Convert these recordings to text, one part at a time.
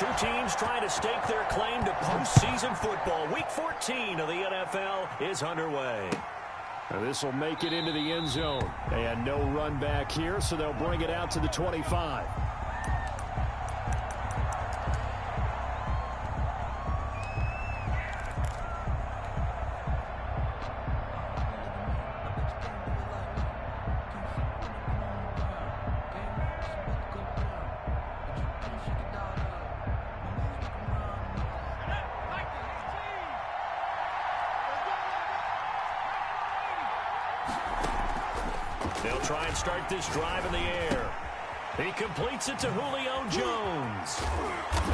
Two teams trying to stake their claim to postseason football. Week 14 of the NFL is underway. This will make it into the end zone. And no run back here, so they'll bring it out to the 25. They'll try and start this drive in the air. He completes it to Julio Jones.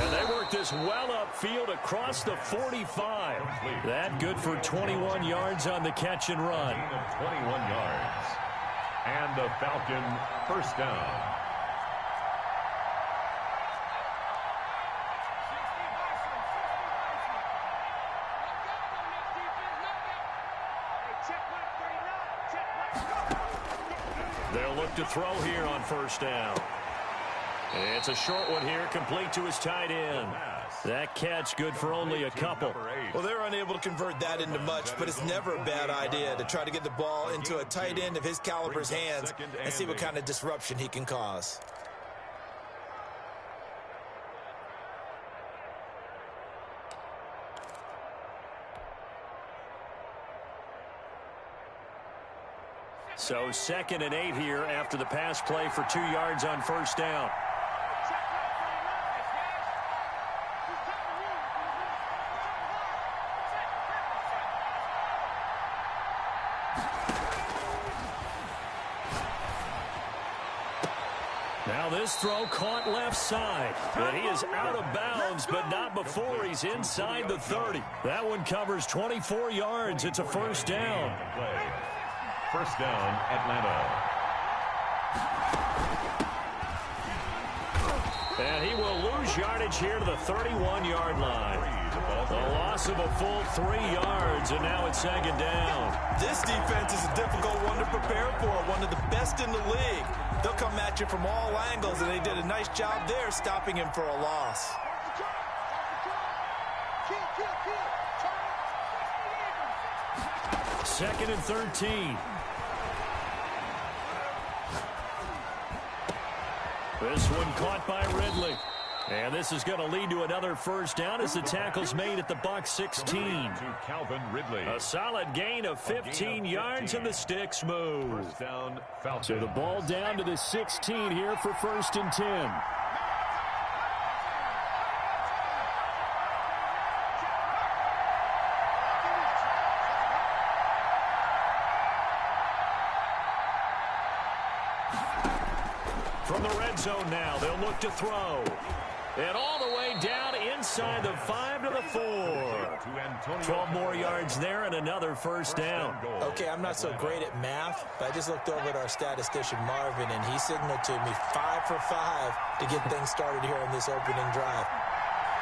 And they work this well upfield across the 45. That good for 21 yards on the catch and run. 21 yards. And the Falcon first down. They'll look to throw here on first down. It's a short one here, complete to his tight end. That catch good for only a couple. Well, they're unable to convert that into much, but it's never a bad idea to try to get the ball into a tight end of his caliber's hands and see what kind of disruption he can cause. So 2nd and 8 here after the pass play for 2 yards on first down. Now this throw caught left side. And he is out of bounds, but not before he's inside the 30. That one covers 24 yards. It's a first down. First down, Atlanta. And he will lose yardage here to the 31-yard line. A loss of a full 3 yards, and now it's 2nd down. This defense is a difficult one to prepare for, one of the best in the league. They'll come at you from all angles, and they did a nice job there stopping him for a loss. Second and 13. This one caught by Ridley. And this is going to lead to another first down as the tackle's made at the Bucs 16. To Calvin Ridley. A solid gain of 15 yards and the sticks move. First down, Falcon. So the ball down to the 16 here for 1st and 10. From the red zone now, they'll look to throw. And all the way down inside the 5 to the 4. 12 more yards there and another first down. Okay, I'm not so great at math, but I just looked over at our statistician, Marvin, and he signaled to me 5 for 5 to get things started here on this opening drive.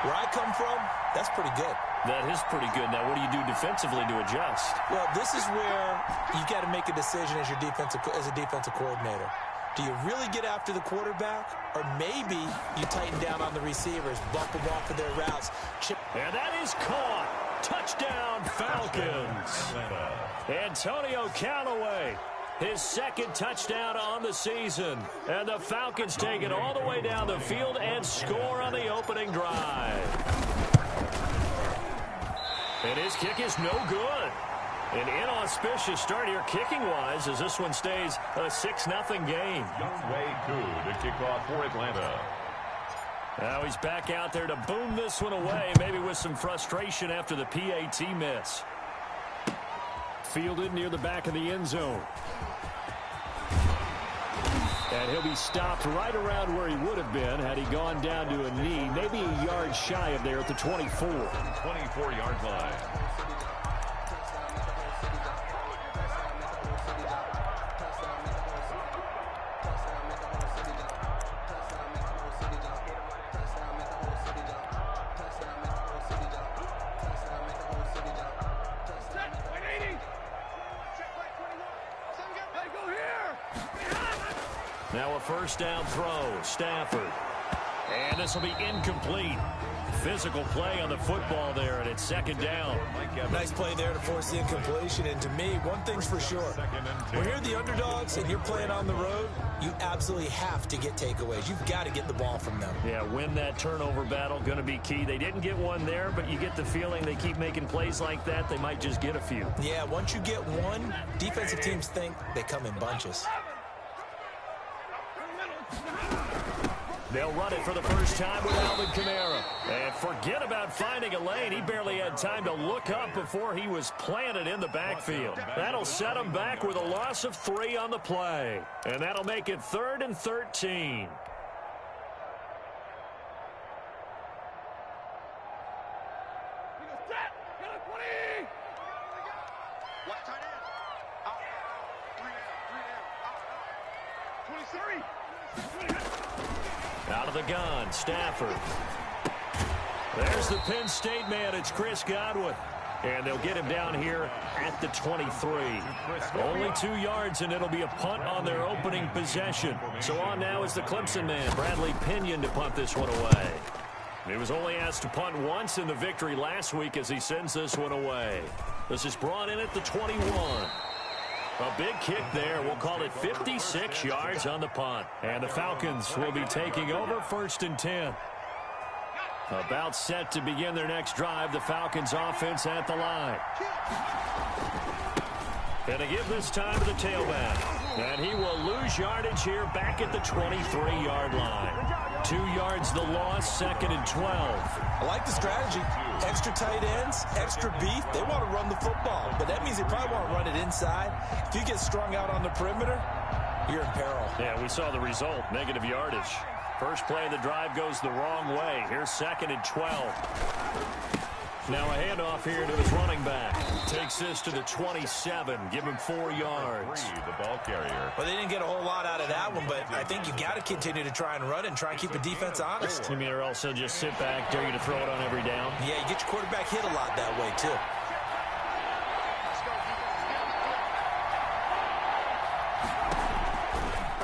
Where I come from, that's pretty good. That is pretty good. Now, what do you do defensively to adjust? Well, this is where you got to make a decision as a defensive coordinator. Do you really get after the quarterback? Or maybe you tighten down on the receivers, bump them off of their routes. And that is caught. Touchdown, Falcons. Antonio Callaway, his 2nd touchdown on the season. And the Falcons take it all the way down the field and score on the opening drive. And his kick is no good. An inauspicious start here kicking-wise as this one stays a 6-0 game. Youngway Koo to kick off for Atlanta. Now he's back out there to boom this one away, maybe with some frustration after the PAT miss. Fielded near the back of the end zone. And he'll be stopped right around where he would have been had he gone down to a knee, maybe a yard shy of there at the 24. 24-yard line. Now a first down throw. Stafford. And this will be incomplete. Physical play on the football there, and it's second down. Nice play there to force the incompletion. And to me, one thing's for sure. When you're the underdogs and you're playing on the road, you absolutely have to get takeaways. You've got to get the ball from them. Yeah, win that turnover battle, going to be key. They didn't get one there, but you get the feeling they keep making plays like that, they might just get a few. Yeah, once you get one, defensive teams think they come in bunches. They'll run it for the first time with Alvin Kamara. And forget about finding a lane. He barely had time to look up before he was planted in the backfield. That'll set him back with a loss of 3 on the play. And that'll make it 3rd and 13. Out of the gun, Stafford. There's the Penn State man. It's Chris Godwin. And they'll get him down here at the 23. Only 2 yards, and it'll be a punt on their opening possession. So on now is the Clemson man, Bradley Pinion, to punt this one away. He was only asked to punt once in the victory last week as he sends this one away. This is brought in at the 21. A big kick there. We'll call it 56 yards on the punt. And the Falcons will be taking over 1st and 10. About set to begin their next drive. The Falcons offense at the line. And to give this time to the tailback. And he will lose yardage here back at the 23-yard line. 2 yards the loss, 2nd and 12. I like the strategy. Extra tight ends, extra beef. They want to run the football, but that means they probably want to run it inside. If you get strung out on the perimeter, you're in peril. Yeah, we saw the result, negative yardage. First play of the drive goes the wrong way. Here's 2nd and 12. Now a handoff here to his running back. Takes this to the 27. Give him 4 yards. The ball carrier. Well, they didn't get a whole lot out of that one, but I think you got to continue to try and run and try and keep the defense honest. You mean or else they'll just sit back, dare you to throw it on every down? Yeah, you get your quarterback hit a lot that way, too.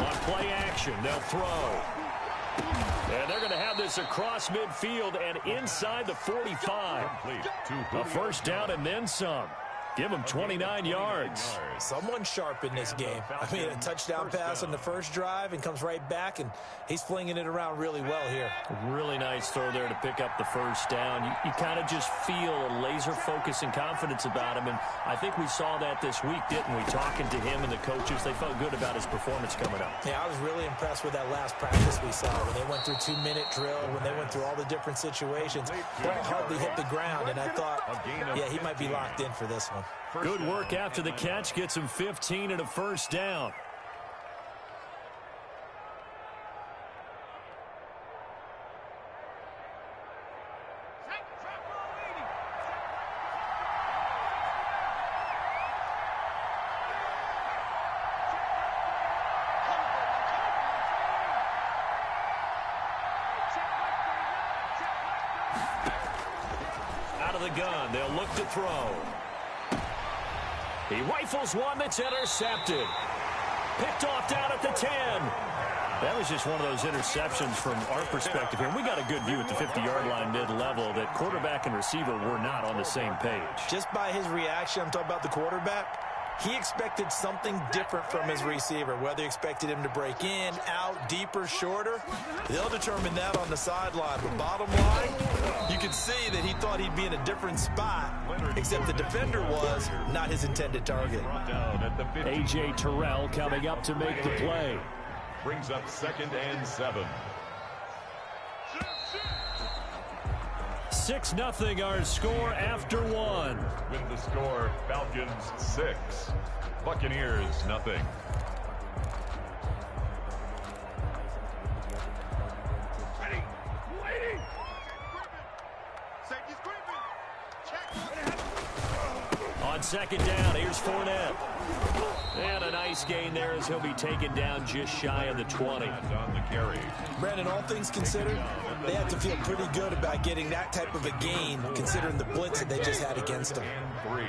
On play action, they'll throw. And they're going to have this across midfield and inside the 45. A first down and then some. Give him 29 yards. Someone sharp in this game. I mean, a touchdown pass on the first drive and comes right back, and he's flinging it around really well here. Really nice throw there to pick up the first down. You kind of just feel a laser focus and confidence about him, and I think we saw that this week, didn't we? Talking to him and the coaches, they felt good about his performance coming up. Yeah, I was really impressed with that last practice we saw when they went through 2-minute drill, when they went through all the different situations. Ball hardly hit the ground, and I thought, yeah, he might be locked in for this one. Good work after the catch. Gets him 15 and a first down. Out of the gun, they'll look to throw. He rifles one that's intercepted. Picked off down at the 10. That was just one of those interceptions from our perspective here. We got a good view at the 50-yard line mid-level that quarterback and receiver were not on the same page. Just by his reaction, I'm talking about the quarterback, he expected something different from his receiver, whether he expected him to break in, out, deeper, shorter. They'll determine that on the sideline. But bottom line, you can see that he thought he'd be in a different spot, except the defender was not his intended target. A.J. Terrell coming up to make the play. Brings up 2nd and 7. 6-0 our score after one. With the score, Falcons 6, Buccaneers 0. On second down, here's Fournette. And a nice gain there as he'll be taken down just shy of the 20. On the carry. Brandon, all things considered, they have to feel pretty good about getting that type of a gain, considering the blitz that they just had against them. And 3.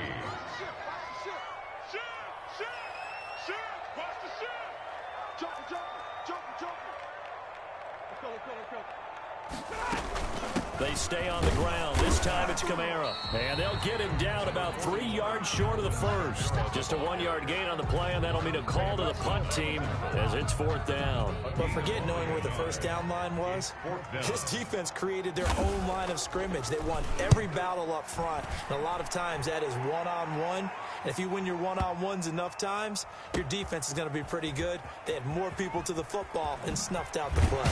They stay on the ground. This time it's Kamara. And they'll get him down about 3 yards short of the first. Just a 1-yard gain on the play, and that'll mean a call to the punt team as it's 4th down. But forget knowing where the first down line was. This defense created their own line of scrimmage. They won every battle up front. And a lot of times that is one-on-one. And if you win your one-on-ones enough times, your defense is going to be pretty good. They had more people to the football and snuffed out the play.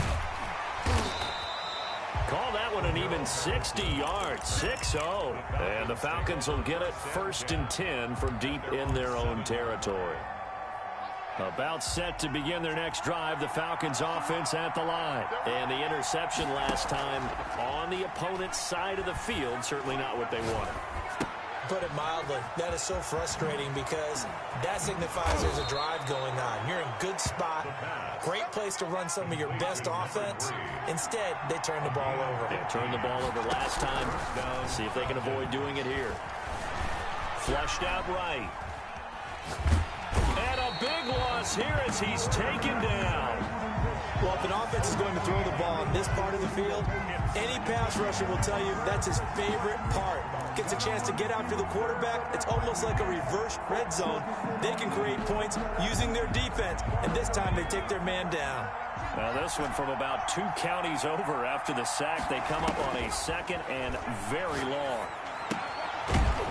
Call that one an even 60 yards, 6-0. And the Falcons will get it 1st and 10 from deep in their own territory. About set to begin their next drive, the Falcons offense at the line. And the interception last time on the opponent's side of the field, certainly not what they wanted. Put it mildly, that is so frustrating because that signifies there's a drive going on. You're in good spot, great place to run some of your best offense. Instead, they turn the ball over. They turned the ball over last time. See if they can avoid doing it here. Flushed out right. And a big loss here as he's taken down. Well, if an offense is going to throw the ball in this part of the field, any pass rusher will tell you that's his favorite part. Gets a chance to get after the quarterback. It's almost like a reverse red zone. They can create points using their defense, and this time they take their man down. Now this one from about 2 counties over after the sack. They come up on a 2nd and very long.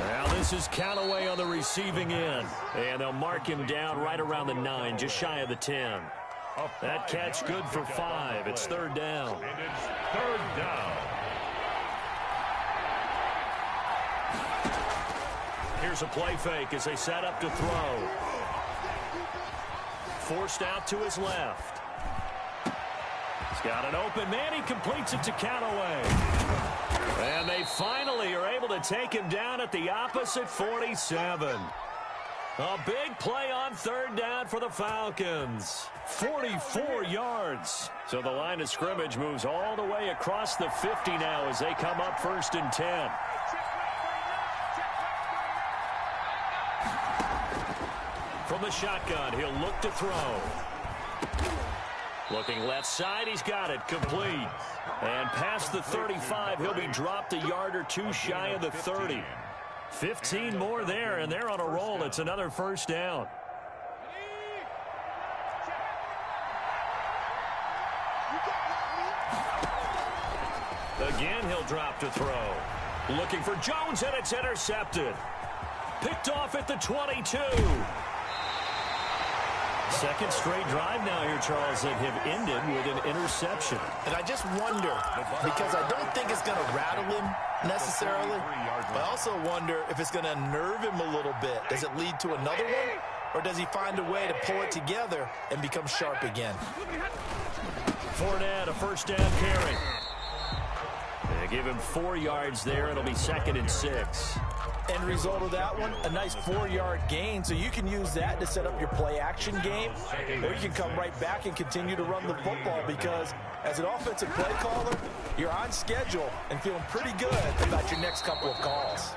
Now this is Callaway on the receiving end. And they'll mark him down right around the 9, just shy of the 10. That catch good for 5. It's 3rd down. And it's 3rd down. Here's a play fake as they set up to throw. Forced out to his left. He's got an open man. He completes it to Callaway. And they finally are able to take him down at the opposite 47. A big play on 3rd down for the Falcons. 44 yards. So the line of scrimmage moves all the way across the 50 now as they come up 1st and 10. From the shotgun, he'll look to throw. Looking left side, he's got it, complete. And past the 35, he'll be dropped a yard or 2 shy of the 30. 15 more there, and they're on a roll. It's another 1st down. Again, he'll drop to throw. Looking for Jones, and it's intercepted. Picked off at the 22. Second straight drive now here, Charles, that have ended with an interception. And I just wonder, because I don't think it's going to rattle him necessarily, but I also wonder if it's going to nerve him a little bit. Does it lead to another one, or does he find a way to pull it together and become sharp again? Fournette, a 1st down carry. They give him 4 yards there. It'll be 2nd and 6. End result of that one, a nice 4-yard gain, so you can use that to set up your play-action game, or you can come right back and continue to run the football because as an offensive play caller, you're on schedule and feeling pretty good about your next couple of calls.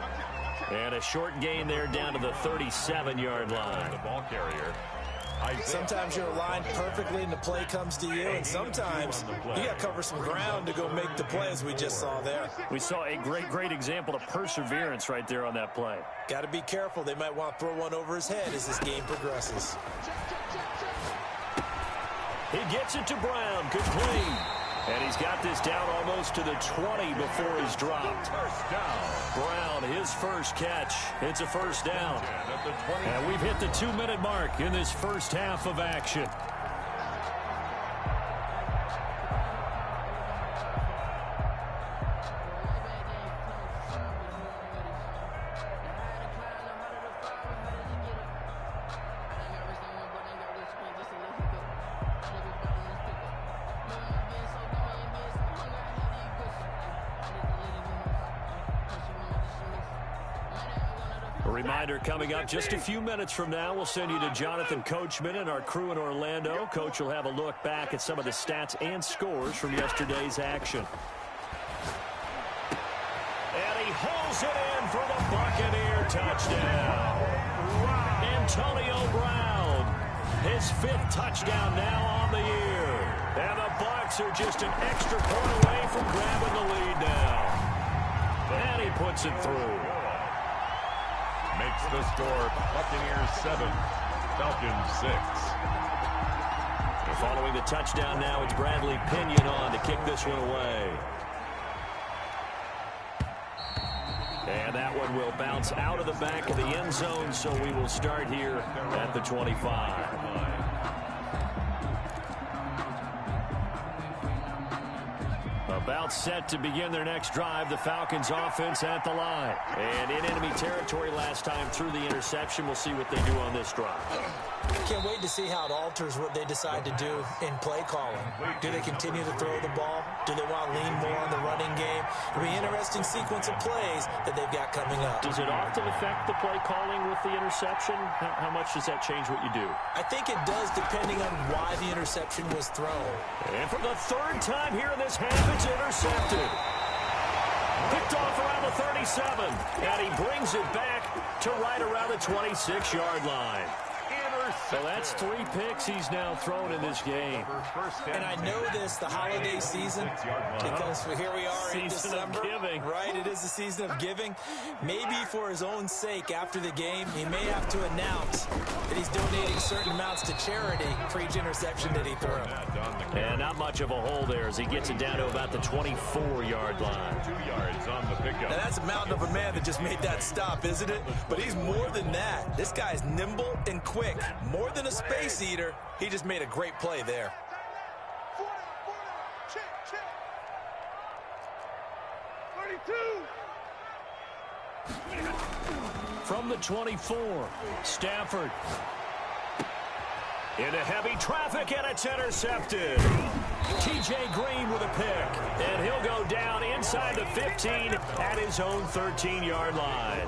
And a short gain there down to the 37-yard line. The ball carrier. Sometimes you're aligned perfectly and the play comes to you, and sometimes you got to cover some ground to go make the play, as we just saw there. We saw a great example of perseverance right there on that play. Got to be careful. They might want to throw one over his head as this game progresses. He gets it to Brown, complete. And he's got this down almost to the 20 before he's dropped. 1st down. Brown, his first catch. It's a 1st down. And we've hit the 2-minute mark in this first half of action. Reminder coming up just a few minutes from now. We'll send you to Jonathan Coachman and our crew in Orlando. Coach will have a look back at some of the stats and scores from yesterday's action. And he hauls it in for the Buccaneer touchdown. Antonio Brown, his 5th touchdown now on the year. And the Bucs are just an extra point away from grabbing the lead now. And he puts it through. Makes the score Buccaneers 7, Falcons 6. And following the touchdown now, it's Bradley Pinion on to kick this one away. And that one will bounce out of the back of the end zone, so we will start here at the 25. About set to begin their next drive, the Falcons offense at the line. And in enemy territory last time through the interception. We'll see what they do on this drive. Can't wait to see how it alters what they decide to do in play calling. Do they continue to throw the ball? Do they want to lean more on the running game? It'll be an interesting sequence of plays that they've got coming up. Does it often affect the play calling with the interception? How much does that change what you do? I think it does, depending on why the interception was thrown. And for the third time here in this half, it's intercepted. Picked off around the 37, and he brings it back to right around the 26-yard line. So that's 3 picks he's now thrown in this game. And I know this, the holiday season, because here we are in December. Season of giving. Right, it is the season of giving. Maybe for his own sake, after the game, he may have to announce that he's donating certain amounts to charity for each interception that he threw. And not much of a hole there as he gets it down to about the 24-yard line. 2 yards on the pickup. Now that's a mountain of a man that just made that stop, isn't it? But he's more than that. This guy's nimble and quick. More than a space eater, he just made a great play there. From the 24, Stafford. Into heavy traffic, and it's intercepted. T.J. Green with a pick, and he'll go down inside the 15 at his own 13-yard line.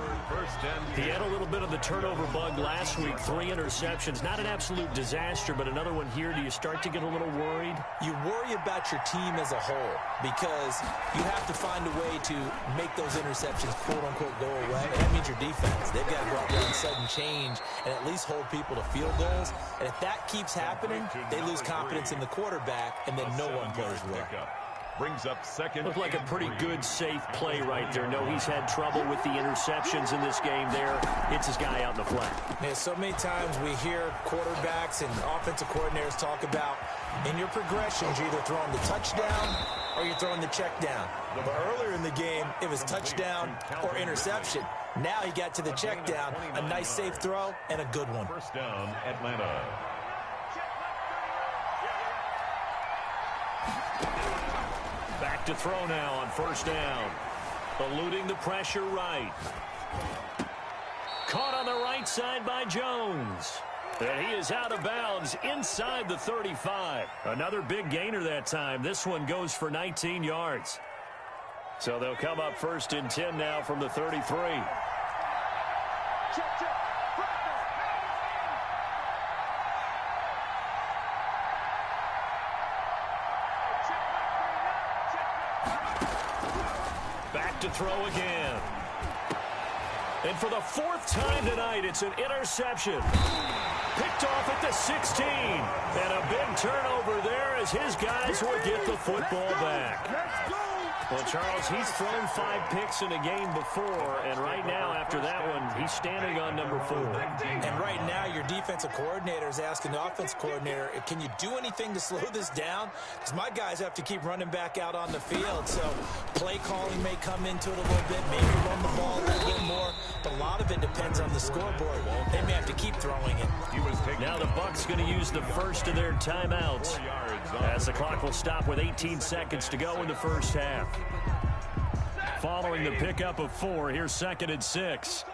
He had a little bit of the turnover bug last week, 3 interceptions. Not an absolute disaster, but another one here. Do you start to get a little worried? You worry about your team as a whole because you have to find a way to make those interceptions, quote-unquote, go away. And that means your defense. They've got to go out there and sudden change and at least hold people to field goals. And if that keeps happening, they lose confidence in the quarterback, and then no one plays well. Brings up second. Looked like a pretty good, safe play right there. No, he's had trouble with the interceptions in this game there. Hits his guy out in the flat. Man, so many times we hear quarterbacks and offensive coordinators talk about in your progressions, you're either throwing the touchdown or you're throwing the check down. But earlier in the game, it was touchdown or interception. Now he got to the check down, a nice safe throw, and a good one. First down, Atlanta. Back to throw now on first down. Eluding the pressure right. Caught on the right side by Jones. And he is out of bounds inside the 35. Another big gainer that time. This one goes for 19 yards. So they'll come up first and 10 now from the 33. Back to throw again. And for the 4th time tonight, it's an interception. Picked off at the 16. And a big turnover there as his guys will get the football back. Well, Charles, he's thrown 5 picks in a game before, and right now, after that one, he's standing on number 4. And right now, your defensive coordinator is asking the offensive coordinator, can you do anything to slow this down? Because my guys have to keep running back out on the field, so play calling may come into it a little bit, maybe run the ball a little bit more, but a lot of it depends on the scoreboard. They may have to keep throwing it. Now the Bucs going to use the first of their timeouts as the clock will stop with 18 seconds to go in the first half. Following the pickup of 4, here's 2nd and 6.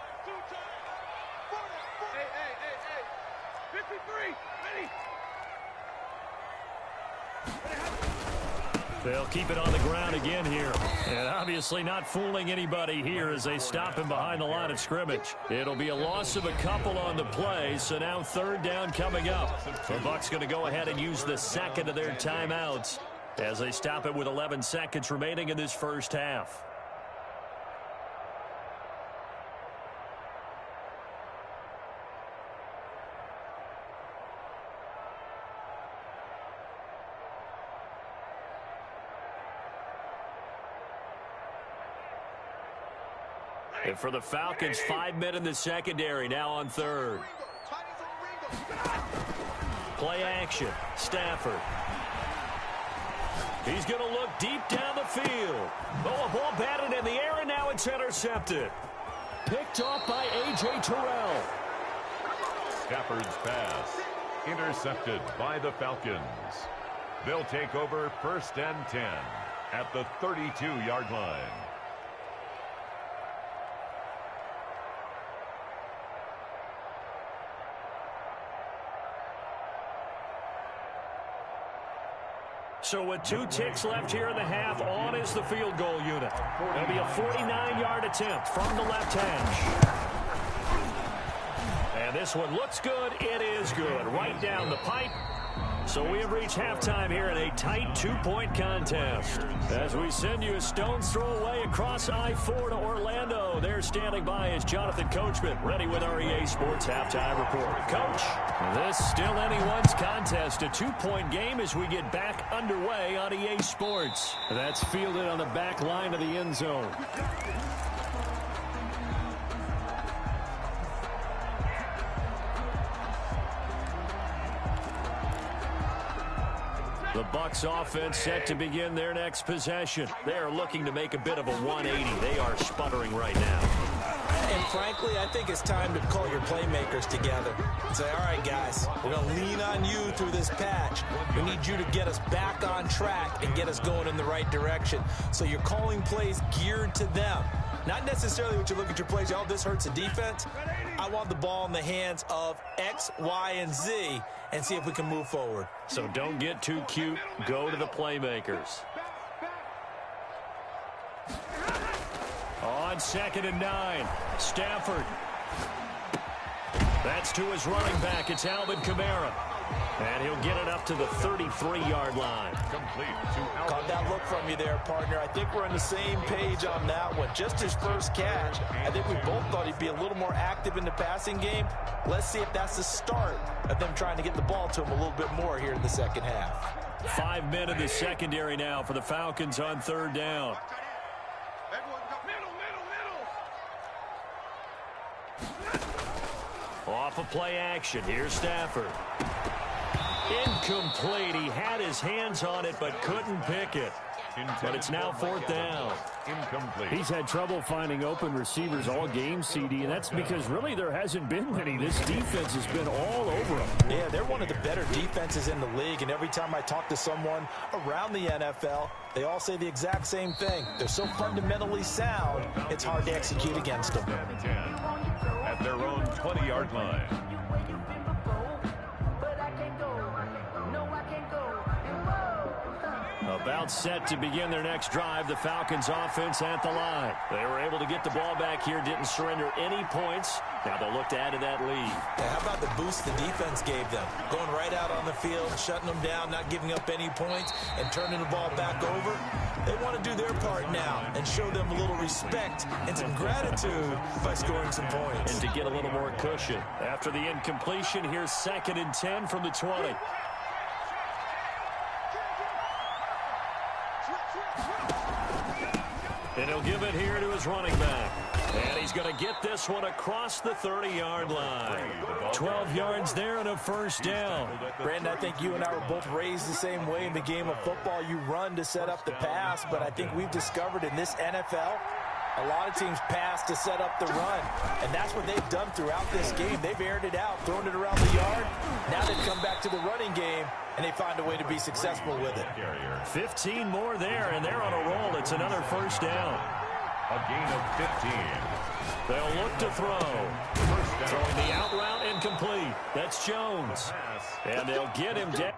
They'll keep it on the ground again here. And obviously not fooling anybody here as they stop him behind the line of scrimmage. It'll be a loss of a couple on the play, so now 3rd down coming up. The Bucs going to go ahead and use the 2nd of their timeouts as they stop it with 11 seconds remaining in this first half. And for the Falcons, 5 men in the secondary, now on third. Play action. Stafford. He's going to look deep down the field. Oh, a ball batted in the air, and now it's intercepted. Picked off by A.J. Terrell. Stafford's pass intercepted by the Falcons. They'll take over 1st and 10 at the 32-yard line. So with 2 ticks left here in the half, on is the field goal unit. It'll be a 49-yard attempt from the left hash. And this one looks good. It is good. Right down the pipe. So we have reached halftime here in a tight 2-point contest. As we send you a stone's throw away across I-4 to Orlando. There standing by is Jonathan Coachman, ready with our EA Sports Halftime Report. Coach, this still anyone's contest. A 2-point game as we get back underway on EA Sports. That's fielded on the back line of the end zone. The Bucs offense set to begin their next possession. They are looking to make a bit of a 180. They are sputtering right now. And frankly, I think it's time to call your playmakers together and say, all right, guys, we're going to lean on you through this patch. We need you to get us back on track and get us going in the right direction. So you're calling plays geared to them. Not necessarily what you look at your plays, oh, this hurts the defense. I want the ball in the hands of X, Y, and Z and see if we can move forward. So don't get too cute. Go to the playmakers. On 2nd and 9, Stafford. That's to his running back. It's Alvin Kamara. And he'll get it up to the 33-yard line. Complete to Alvin. Caught that look from you there, partner. I think we're on the same page on that one. Just his first catch. I think we both thought he'd be a little more active in the passing game. Let's see if that's the start of them trying to get the ball to him a little bit more here in the second half. 5 men in the secondary now for the Falcons on 3rd down. Off of play action. Here's Stafford. Incomplete. He had his hands on it but couldn't pick it. But it's now 4th down. Incomplete. He's had trouble finding open receivers all game, CD, and that's because really there hasn't been many. This defense has been all over them. Yeah, they're one of the better defenses in the league, and every time I talk to someone around the NFL, they all say the exact same thing. They're so fundamentally sound, it's hard to execute against them. 10 at their own 20-yard line. About set to begin their next drive, the Falcons offense at the line. They were able to get the ball back here, didn't surrender any points. Now they'll look to add to that lead. Yeah, how about the boost the defense gave them? Going right out on the field, shutting them down, not giving up any points, and turning the ball back over. They want to do their part now and show them a little respect and some gratitude by scoring some points. And to get a little more cushion. After the incompletion, here's 2nd and 10 from the 20. And he'll give it here to his running back. And he's going to get this one across the 30-yard line. 12 yards there and a 1st down. Brandon, I think you and I were both raised the same way in the game of football. You run to set up the pass, but I think we've discovered in this NFL, a lot of teams pass to set up the run, and that's what they've done throughout this game. They've aired it out, thrown it around the yard. Now they've come back to the running game, and they find a way to be successful with it. 15 more there, and they're on a roll. It's another 1st down. A gain of 15. They'll look to throw. Throwing the out route incomplete. That's Jones. And they'll get him down.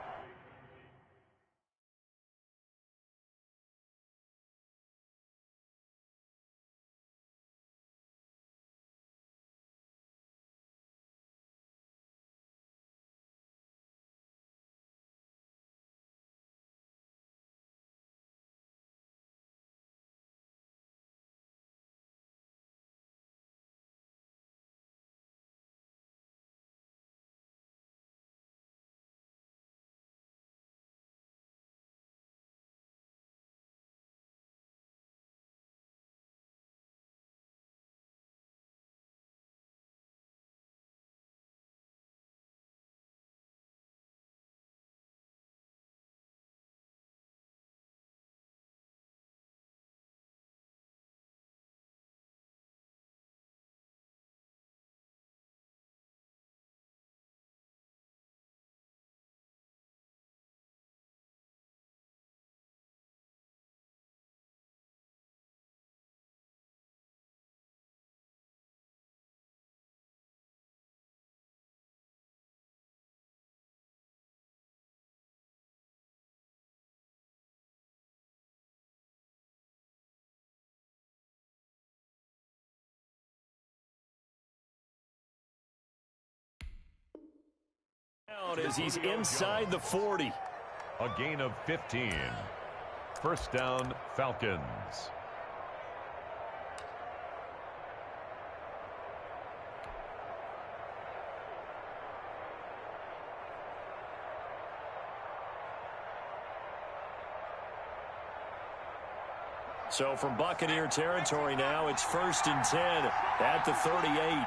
As he's inside the 40. A gain of 15. First down, Falcons. So from Buccaneer territory now, it's 1st and 10 at the 38.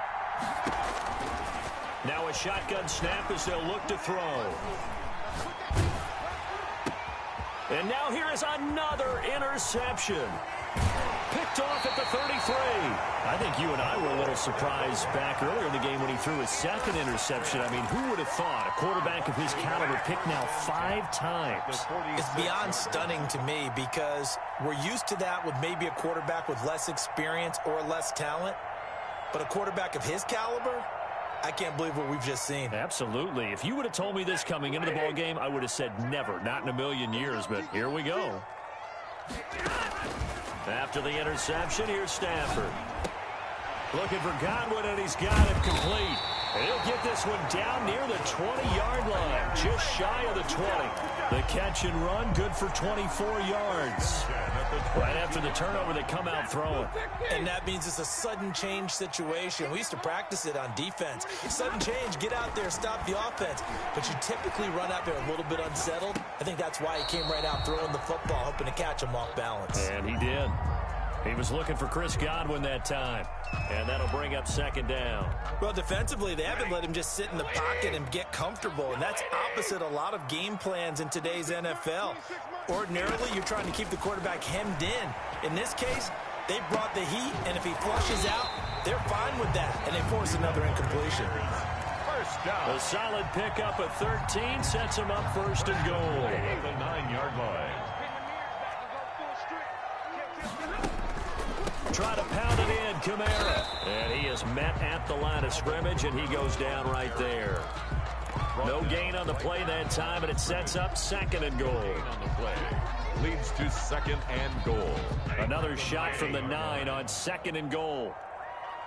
Now a shotgun snap as they'll look to throw. And now here is another interception. Picked off at the 33. I think you and I were a little surprised back earlier in the game when he threw his second interception. I mean, who would have thought a quarterback of his caliber picked now 5 times? It's beyond stunning to me because we're used to that with maybe a quarterback with less experience or less talent. But a quarterback of his caliber, I can't believe what we've just seen. Absolutely. If you would have told me this coming into the ball game, I would have said never, not in a million years. But here we go. After the interception, here's Stafford. Looking for Godwin, and he's got it complete. And he'll get this one down near the 20-yard line, just shy of the 20. The catch and run, good for 24 yards. Right after the turnover, they come out throwing. And that means it's a sudden change situation. We used to practice it on defense. Sudden change, get out there, stop the offense. But you typically run out there a little bit unsettled. I think that's why he came right out throwing the football, hoping to catch him off balance. And he did. He was looking for Chris Godwin that time. And that'll bring up 2nd down. Well, defensively, they haven't let him just sit in the pocket and get comfortable. And that's opposite a lot of game plans in today's NFL. Ordinarily, you're trying to keep the quarterback hemmed in. In this case, they brought the heat, and if he flushes out, they're fine with that. And they force another incompletion. First down. A solid pickup at 13 sets him up 1st and goal. At the 9-yard line. Try to pound it in, Kamara. And he is met at the line of scrimmage, and he goes down right there. No gain on the play that time, and it sets up 2nd and goal. On the play leads to 2nd and goal. Another shot from the 9 on 2nd and goal.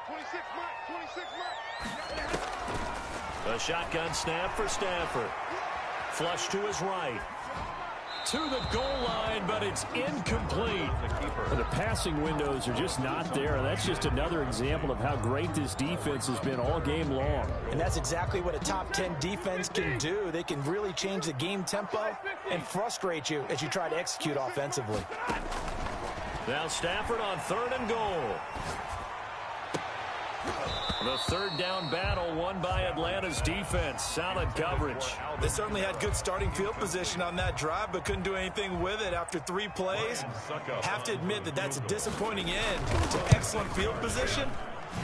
26 mark. A shotgun snap for Stafford. Flush to his right. To the goal line, but it's incomplete. The passing windows are just not there. And that's just another example of how great this defense has been all game long. And that's exactly what a top 10 defense can do. They can really change the game tempo and frustrate you as you try to execute offensively. Now Stafford on 3rd and goal. The 3rd down battle won by Atlanta's defense. Solid coverage. They certainly had good starting field position on that drive, but couldn't do anything with it after 3 plays. Have to admit that that's a disappointing end to excellent field position.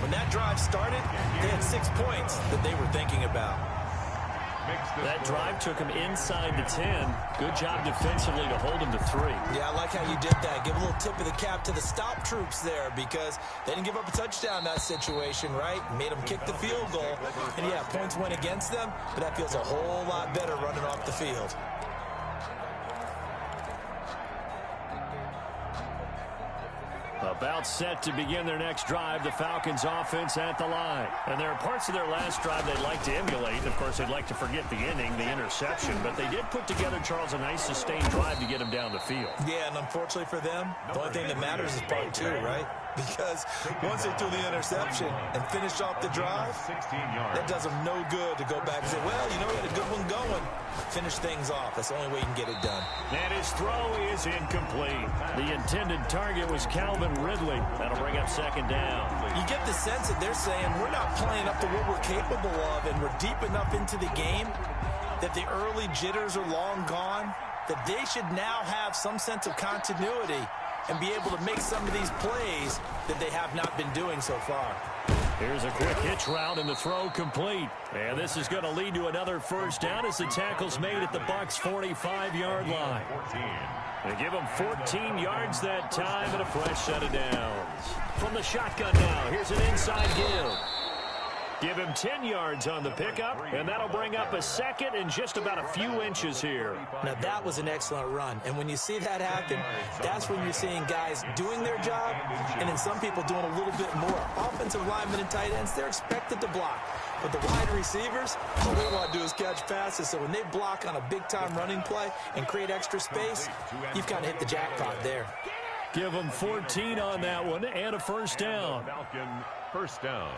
When that drive started, they had 6 points that they were thinking about. That drive took him inside the 10. Good job defensively to hold him to 3. Yeah, I like how you did that. Give a little tip of the cap to the stop troops there because they didn't give up a touchdown in that situation, right? Made them kick the field goal. And, yeah, points went against them, but that feels a whole lot better running off the field. About set to begin their next drive, the Falcons offense at the line. And there are parts of their last drive they'd like to emulate. And of course, they'd like to forget the inning, the interception. But they did put together, Charles, a nice sustained drive to get him down the field. Yeah, and unfortunately for them, the only thing that matters is part 2, right? Because once they threw the interception and finished off the drive, that does them no good to go back and say, well, you know, we had a good one going. Finish things off. That's the only way you can get it done. And his throw is incomplete. The intended target was Calvin Ridley. That'll bring up 2nd down. You get the sense that they're saying we're not playing up to what we're capable of, and we're deep enough into the game that the early jitters are long gone, that they should now have some sense of continuity and be able to make some of these plays that they have not been doing so far. Here's a quick hitch route and the throw complete. And this is going to lead to another 1st down as the tackle's made at the Bucs' 45-yard line. They give him 14 yards that time and a fresh set of downs. From the shotgun now, here's an inside give. Give him 10 yards on the pickup, and that'll bring up a second and just about a few inches here. Now, that was an excellent run. And when you see that happen, that's when you're seeing guys doing their job and then some people doing a little bit more. Offensive linemen and tight ends, they're expected to block. But the wide receivers, all they want to do is catch passes. So when they block on a big-time running play and create extra space, you've kind of hit the jackpot there. Give them 14 on that one and a first down. Falcon first down.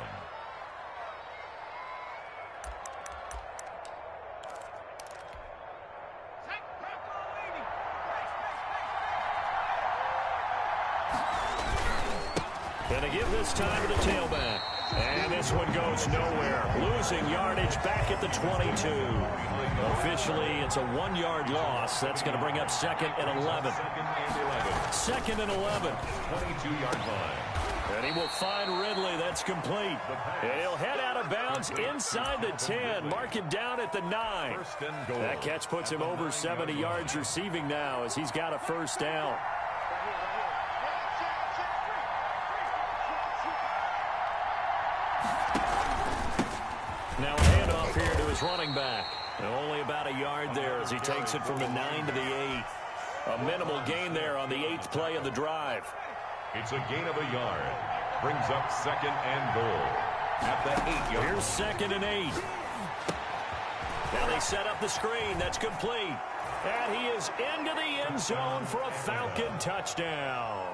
Gonna give this time to the tailback. And this one goes nowhere. Losing yardage back at the 22. Officially, it's a 1-yard loss. That's going to bring up second and 11. Second and 11. 22-yard line. And he will find Ridley. That's complete. And he'll head out of bounds inside the 10. Mark him down at the 9. That catch puts him over 70 yards receiving now as he's got a first down. Now a handoff here to his running back. And only about a yard there as he takes it from the 9 to the 8. A minimal gain there on the 8th play of the drive. It's a gain of a yard. Brings up second and goal at the 8-yard. Here's second and 8. Now they set up the screen. That's complete. And he is into the end zone for a Falcon touchdown.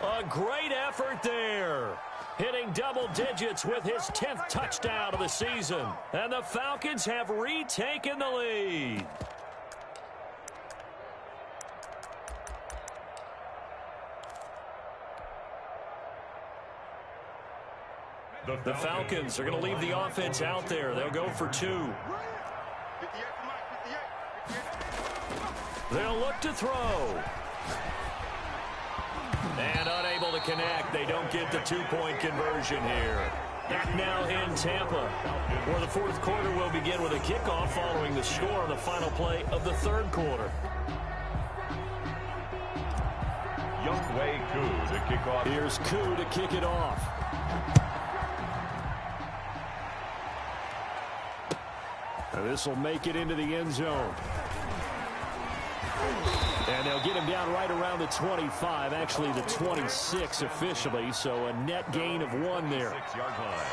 A great effort there. Hitting double digits with his 10th touchdown of the season. And the Falcons have retaken the lead. The Falcons are going to leave the offense out there. They'll go for 2. They'll look to throw. And unable to connect. They don't get the 2-point conversion here. Back now in Tampa, where the fourth quarter will begin with a kickoff following the score on the final play of the third quarter. Younghoe Koo to kick off. Here's Koo to kick it off. Now this will make it into the end zone. And they'll get him down right around the 25, actually the 26 officially, so a net gain of 1 there. 6-yard line.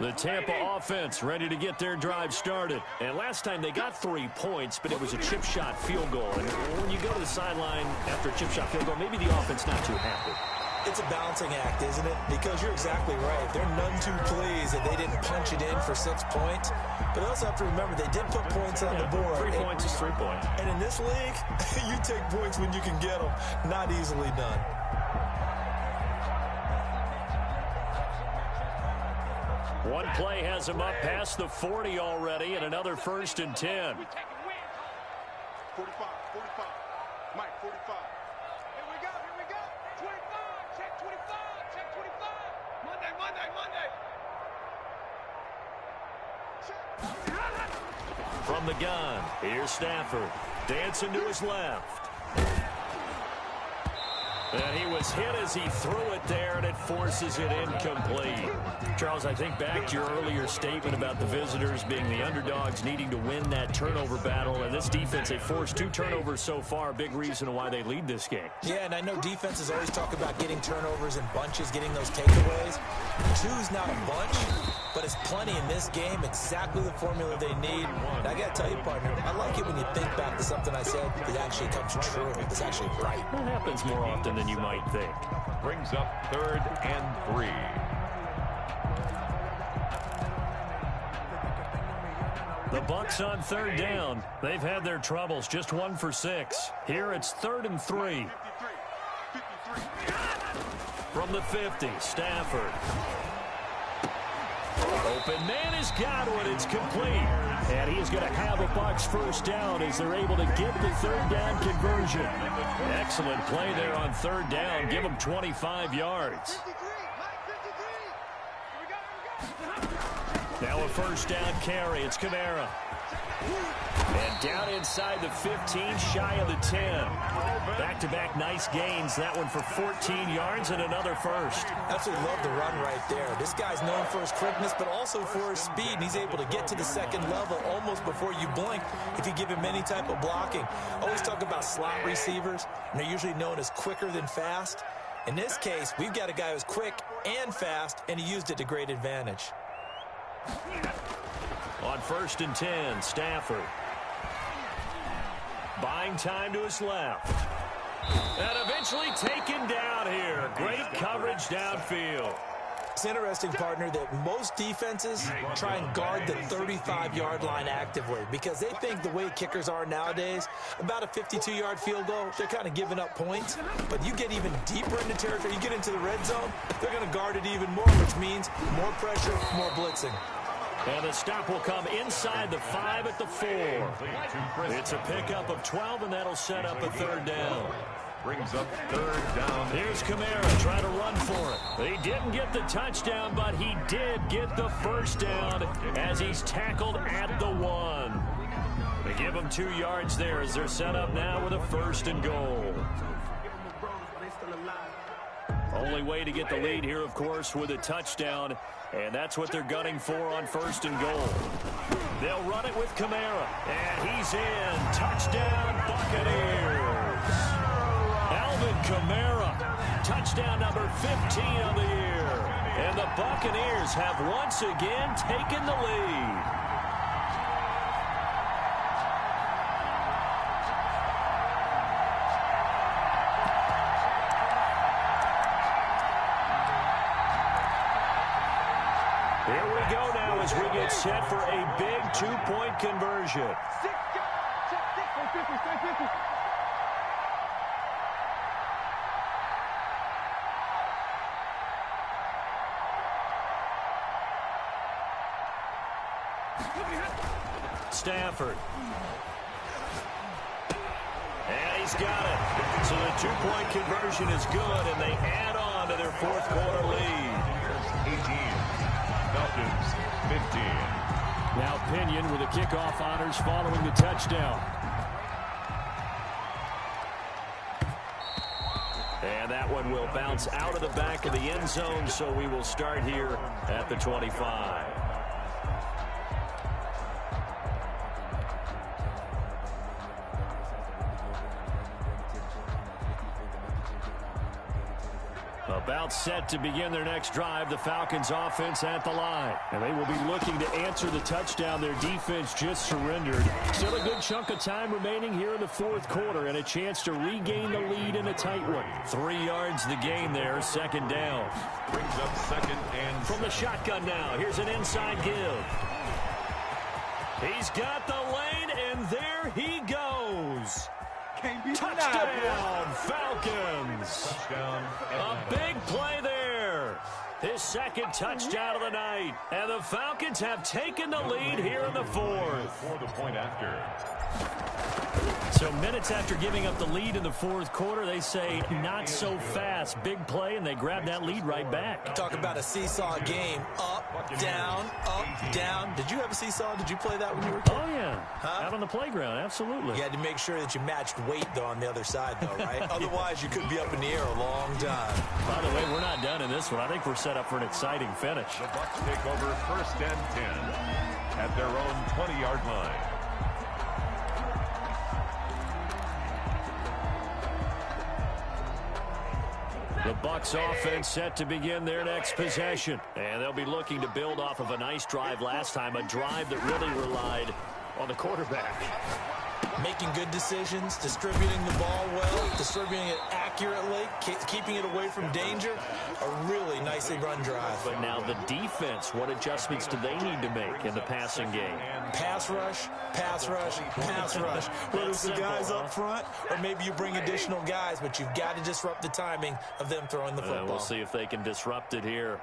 The Tampa offense ready to get their drive started. And last time they got 3 points, but it was a chip shot field goal. And when you go to the sideline after a chip shot field goal, maybe the offense not too happy. It's a balancing act, isn't it? Because you're exactly right. They're none too pleased that they didn't punch it in for 6 points. But they also have to remember they did put points on the board. 3 points is 3 points. And in this league, you take points when you can get them. Not easily done. One play has him up past the 40 already, and another first and 10. 45, 45. Mike, 45. Here we go. 25, check 25. Monday. From the gun, here's Stafford. Dancing to his left. And he was hit as he threw it there, and it forces it incomplete. Charles, I think back to your earlier statement about the visitors being the underdogs, needing to win that turnover battle. And this defense, they forced 2 turnovers so far, a big reason why they lead this game. Yeah, and I know defenses always talk about getting turnovers in bunches, getting those takeaways. 2's not a bunch, but it's plenty in this game, exactly the formula they need. And I got to tell you, partner, I like it when you think back to something I said that actually comes true. It's actually right. It happens more often than you might think. Brings up 3rd and 3. The Bucs on 3rd down. They've had their troubles, just 1 for 6. Here it's 3rd and 3. From the 50, Stafford. Open man has got one. It's complete. And he is going to have a Bucs first down as they're able to get the 3rd down conversion. Excellent play there on 3rd down. Give them 25 yards. Now a first down carry. It's Kamara. And down inside the 15, shy of the 10. Back-to-back nice gains. That one for 14 yards and another first. Absolutely love the run right there. This guy's known for his quickness, but also for his speed. And he's able to get to the second level almost before you blink if you give him any type of blocking. I always talk about slot receivers, and they're usually known as quicker than fast. In this case, we've got a guy who's quick and fast, and he used it to great advantage. On 1st and 10, Stafford. Buying time to his left. And eventually taken down here. Great coverage downfield. It's interesting, partner, that most defenses try and guard the 35-yard line actively because they think the way kickers are nowadays, about a 52-yard field goal, they're kind of giving up points. But you get even deeper into territory, you get into the red zone, they're going to guard it even more, which means more pressure, more blitzing. And the stop will come inside the 5 at the 4. It's a pickup of 12, and that'll set up a 3rd down. Brings up 3rd down. Here's Kamara trying to run for it. He didn't get the touchdown, but he did get the first down as he's tackled at the 1. They give him 2 yards there as they're set up now with a 1st and goal. Only way to get the lead here, of course, with a touchdown, and that's what they're gunning for on 1st and goal. They'll run it with Kamara, and he's in. Touchdown, Buccaneers. Alvin Kamara, touchdown number 15 on the year. And the Buccaneers have once again taken the lead. Here we go now as we get set for a big 2-point conversion. Stafford. And he's got it. So the 2-point conversion is good, and they add on to their 4th quarter lead. 18. Falcons, 15. Now Pinion with the kickoff honors following the touchdown. And that one will bounce out of the back of the end zone, so we will start here at the 25. About set to begin their next drive, the Falcons offense at the line. And they will be looking to answer the touchdown their defense just surrendered. Still a good chunk of time remaining here in the 4th quarter and a chance to regain the lead in a tight one. 3 yards the gain there, 2nd down. Brings up 2nd and from the shotgun now. Here's an inside give. He's got the lane, and there he goes. Touchdown, Falcons. touchdown. A big play there. His 2nd touchdown of the night. And the Falcons have taken the lead here in the 4th. For the point after. So minutes after giving up the lead in the 4th quarter, they say not so fast. Big play, and they grab that lead right back. Talk about a seesaw game. Up, down, up, down. Did you have a seesaw? Did you play that when you were a kid? Oh, yeah. Out on the playground, absolutely. You had to make sure that you matched weight, though, on the other side, though, right? Otherwise, you could be up in the air a long time. By the way, we're not done in this one. I think we're set up for an exciting finish. The Bucs take over 1st and 10 at their own 20-yard line. The Bucs offense set to begin their next possession. And they'll be looking to build off of a nice drive last time, a drive that really relied on the quarterback. Making good decisions, distributing the ball well, distributing it accurately, keeping it away from danger. A really nicely run drive. But now the defense, what adjustments do they need to make in the passing game? Pass rush, pass rush, pass rush. Whether it's the guys up front or maybe you bring additional guys, but you've got to disrupt the timing of them throwing the football. We'll see if they can disrupt it here